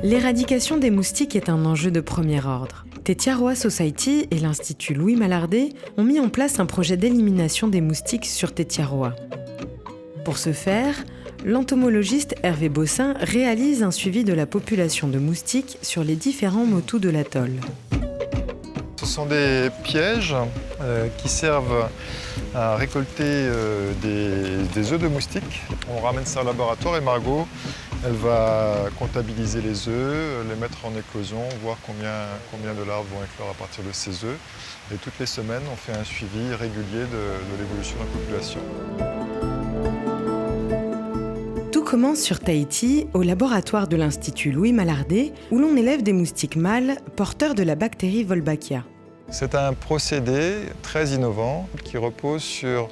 L'éradication des moustiques est un enjeu de premier ordre. Tetiaroa Society et l'Institut Louis Mallardet ont mis en place un projet d'élimination des moustiques sur Tetiaroa. Pour ce faire, l'entomologiste Hervé Bossin réalise un suivi de la population de moustiques sur les différents motus de l'atoll. Ce sont des pièges qui servent à récolter des œufs de moustiques. On ramène ça au laboratoire et Margot, elle va comptabiliser les œufs, les mettre en éclosion, voir combien de larves vont éclore à partir de ces œufs. Et toutes les semaines, on fait un suivi régulier de l'évolution de la population. Tout commence sur Tahiti, au laboratoire de l'Institut Louis Mallardet, où l'on élève des moustiques mâles porteurs de la bactérie Wolbachia. C'est un procédé très innovant qui repose sur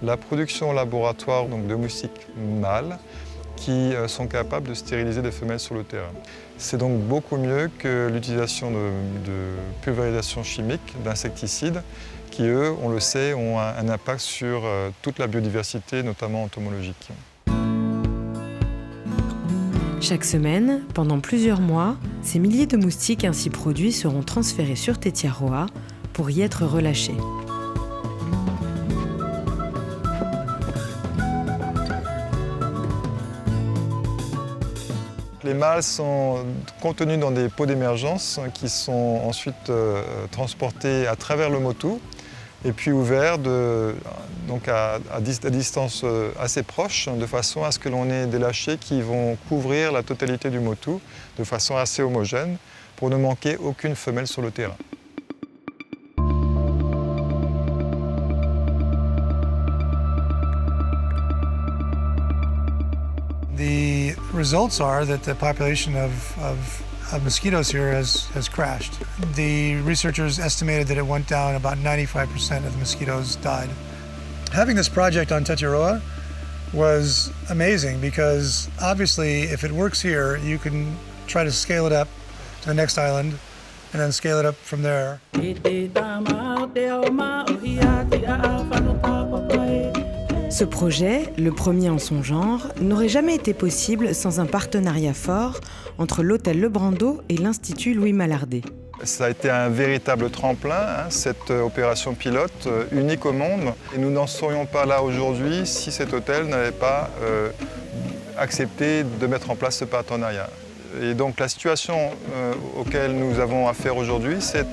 la production au laboratoire de moustiques mâles qui sont capables de stériliser des femelles sur le terrain. C'est donc beaucoup mieux que l'utilisation de pulvérisation chimique, d'insecticides, qui eux, on le sait, ont un impact sur toute la biodiversité, notamment entomologique. Chaque semaine, pendant plusieurs mois, ces milliers de moustiques ainsi produits seront transférés sur Tetiaroa pour y être relâchés. Les mâles sont contenus dans des pots d'émergence qui sont ensuite transportés à travers le motu et puis ouverts à distance assez proche, de façon à ce que l'on ait des lâchers qui vont couvrir la totalité du motu de façon assez homogène pour ne manquer aucune femelle sur le terrain. The results are that the population of mosquitoes here has crashed. The researchers estimated that it went down, about 95% of the mosquitoes died. Having this project on Tetiaroa was amazing because obviously if it works here, you can try to scale it up to the next island and then scale it up from there. Ce projet, le premier en son genre, n'aurait jamais été possible sans un partenariat fort entre l'hôtel Le Brando et l'Institut Louis Mallardet. Ça a été un véritable tremplin, cette opération pilote unique au monde. Et nous n'en serions pas là aujourd'hui si cet hôtel n'avait pas accepté de mettre en place ce partenariat. Et donc la situation auquel nous avons affaire aujourd'hui, c'est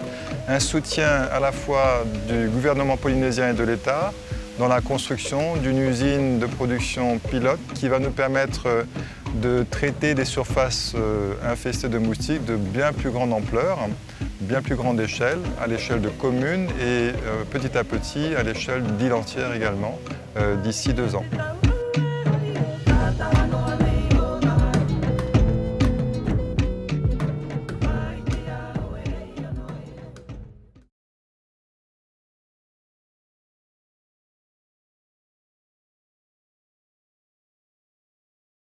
un soutien à la fois du gouvernement polynésien et de l'État dans la construction d'une usine de production pilote qui va nous permettre de traiter des surfaces infestées de moustiques de bien plus grande ampleur, bien plus grande échelle, à l'échelle de communes et petit à petit à l'échelle d'îles entières également, d'ici 2 ans.